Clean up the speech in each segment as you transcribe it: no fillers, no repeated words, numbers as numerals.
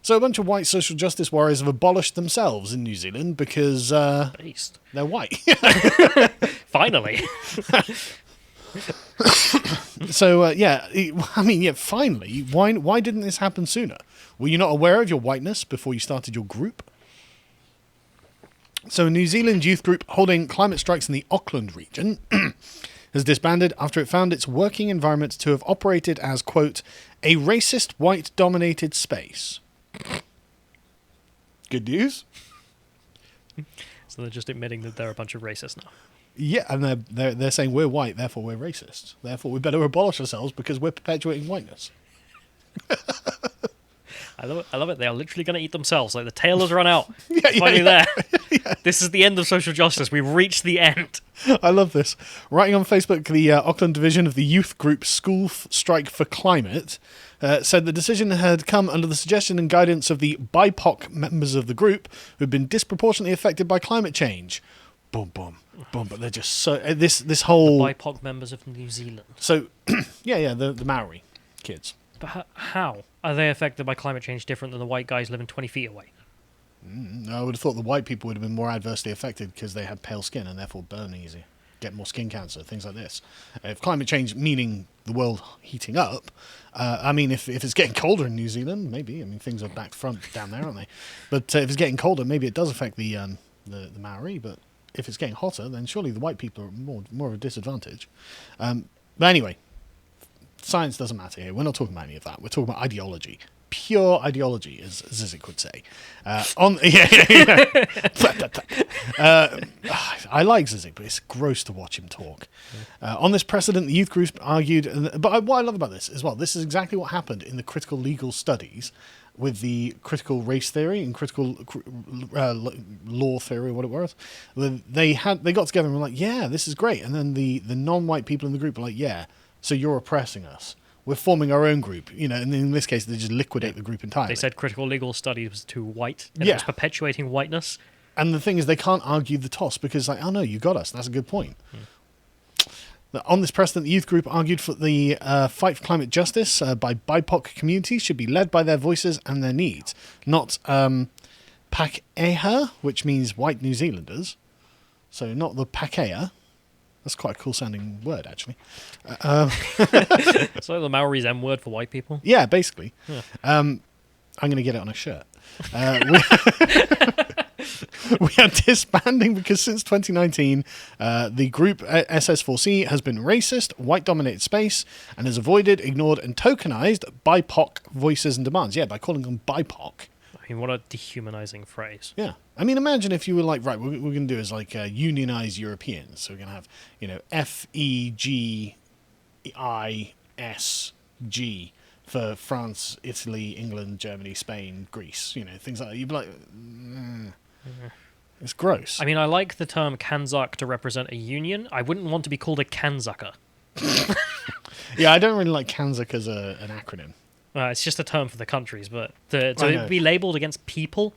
So a bunch of white social justice warriors have abolished themselves in New Zealand because they're white. Finally. So, finally. Why didn't this happen sooner? Were you not aware of your whiteness before you started your group? So a New Zealand youth group holding climate strikes in the Auckland region has disbanded after it found its working environment to have operated as, quote, a racist white-dominated space. Good news. So they're just admitting that they're a bunch of racists now. Yeah, and they're saying we're white, therefore we're racist. Therefore we better abolish ourselves because we're perpetuating whiteness. I love it. They are literally going to eat themselves. Like the tail has run out. Yeah. There. Yeah. This is the end of social justice. We've reached the end. I love this. Writing on Facebook, the Auckland division of the youth group School Strike for Climate said the decision had come under the suggestion and guidance of the BIPOC members of the group who had been disproportionately affected by climate change. Boom, boom, boom. But they're just so... This whole... The BIPOC members of New Zealand. So, the Maori kids. But how are they affected by climate change different than the white guys living 20 feet away? I would have thought the white people would have been more adversely affected because they had pale skin and therefore burn easier, get more skin cancer, things like this. If climate change, meaning the world heating up, if it's getting colder in New Zealand, maybe. I mean, things are back front down there, aren't they? But if it's getting colder, maybe it does affect the Maori, but if it's getting hotter, then surely the white people are more of a disadvantage. But anyway, science doesn't matter here. We're not talking about any of that. We're talking about ideology. Pure ideology, as Zizek would say. I like Zizek, but it's gross to watch him talk. On this precedent, the youth group argued... But what I love about this as well, this is exactly what happened in the critical legal studies with the critical race theory and critical law theory, what it was. They got together and were like, yeah, this is great. And then the non-white people in the group were like, yeah, so you're oppressing us. We're forming our own group, and in this case, they just liquidate the group entirely. They said critical legal studies was too white, and it was perpetuating whiteness. And the thing is, they can't argue the toss because, oh no, you got us. That's a good point. On this precedent, the youth group argued for the fight for climate justice by BIPOC communities should be led by their voices and their needs, not Pakeha, which means white New Zealanders. So not the Pakeha. That's quite a cool sounding word, actually. It's like the Maori's M word for white people. Yeah, basically. Yeah. I'm going to get it on a shirt. We are disbanding because since 2019, the group SS4C has been racist, white-dominated space, and has avoided, ignored, and tokenized BIPOC voices and demands. Yeah, by calling them BIPOC. I mean, what a dehumanizing phrase. Yeah. I mean, imagine if you were like, right, what we're going to do is like unionize Europeans. So we're going to have, FEGISG for France, Italy, England, Germany, Spain, Greece, things like that. You'd be like, it's gross. I mean, I like the term Kanzak to represent a union. I wouldn't want to be called a Kanzaker. Yeah, I don't really like Kanzak as an acronym. It's just a term for the countries, but to be labelled against people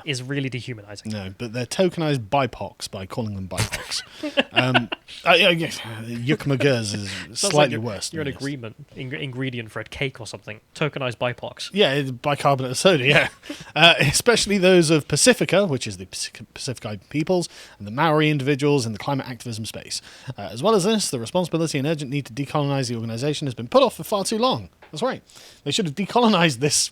is really dehumanizing. No, but they're tokenized BIPOCs by calling them BIPOCs. Yukmagers is slightly worse. You're an ingredient for a cake or something. Tokenized BIPOCs. Yeah, bicarbonate of soda, yeah. Especially those of Pacifica, which is the Pacific Island peoples, and the Maori individuals in the climate activism space. As well as this, the responsibility and urgent need to decolonize the organization has been put off for far too long. That's right. They should have decolonized this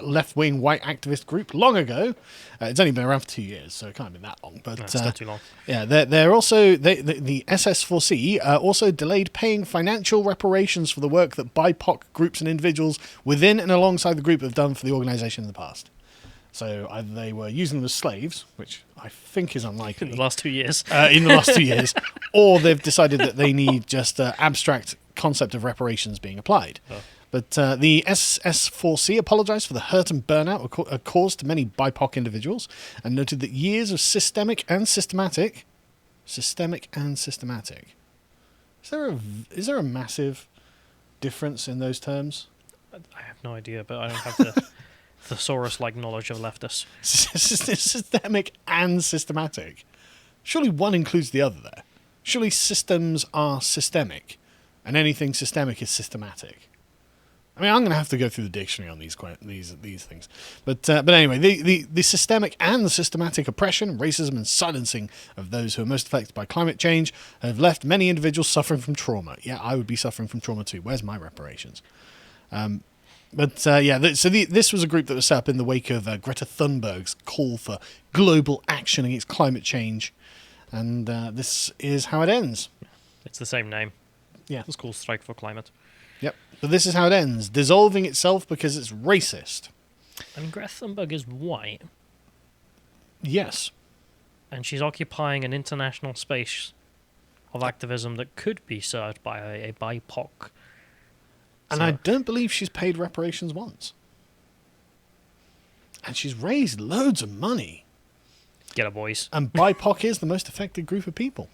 left-wing white activist group long ago. It's only been around for 2 years, so it can't have been that long. But it's not too long. Yeah, they're also the SS4C also delayed paying financial reparations for the work that BIPOC groups and individuals within and alongside the group have done for the organisation in the past. So either they were using them as slaves, which I think is unlikely. In the last 2 years. Or they've decided that they need just abstract concept of reparations being applied. Oh. But the SS4C apologised for the hurt and burnout caused to many BIPOC individuals and noted that years of systemic and systematic... Is there a massive difference in those terms? I have no idea, but I don't have the thesaurus-like knowledge of leftists. Systemic and systematic. Surely one includes the other there. Surely systems are systemic, and anything systemic is systematic. I mean, I'm going to have to go through the dictionary on these things. But anyway, the systemic and systematic oppression, racism, and silencing of those who are most affected by climate change have left many individuals suffering from trauma. Yeah, I would be suffering from trauma too. Where's my reparations? This was a group that was set up in the wake of Greta Thunberg's call for global action against climate change. And this is how it ends. It's the same name. Yeah. It's called Strike for Climate. Yep. But this is how it ends. Dissolving itself because it's racist. I mean, Greta Thunberg is white. Yes. And she's occupying an international space of activism that could be served by a BIPOC. And I don't believe she's paid reparations once. And she's raised loads of money. Get her, boys. And BIPOC is the most affected group of people.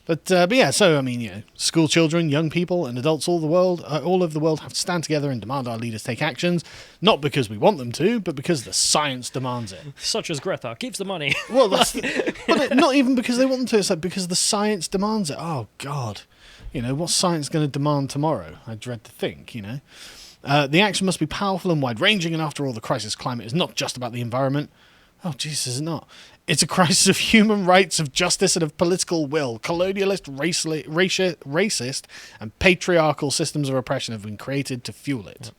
But yeah, so, I mean, you know, school children, young people, and adults all over the world have to stand together and demand our leaders take actions, not because we want them to, but because the science demands it. Such as Greta gives the money. Well, but not even because they want them to, it's like because the science demands it. Oh, God. You know, what's science going to demand tomorrow? I dread to think, you know. The action must be powerful and wide-ranging, and after all, the crisis climate is not just about the environment. Oh, Jesus, is it not? It's a crisis of human rights, of justice, and of political will. Colonialist, racist, and patriarchal systems of oppression have been created to fuel it. Yep.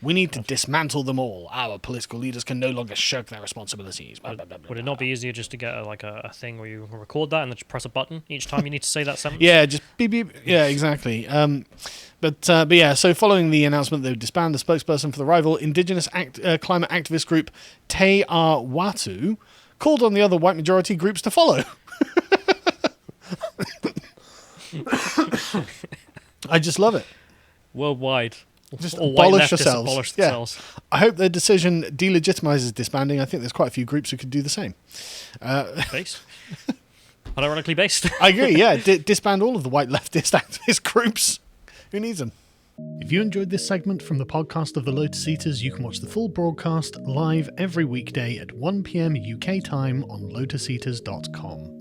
We need to dismantle them all. Our political leaders can no longer shirk their responsibilities. Blah, blah, blah, blah, Would it not be easier just to get a thing where you record that and then just press a button each time you need to say that sentence? Yeah, just beep, beep. Yeah, exactly. But yeah, so following the announcement they would disband, the spokesperson for the rival indigenous climate activist group Te Watu called on the other white majority groups to follow. I just love it. Worldwide. Just or abolish yourselves. Abolish themselves. I hope their decision delegitimizes disbanding. I think there's quite a few groups who could do the same. Based? Unironically based? I agree, yeah. Disband all of the white leftist activist groups. Who needs them? If you enjoyed this segment from the podcast of the Lotus Eaters, you can watch the full broadcast live every weekday at 1 p.m. UK time on lotuseaters.com.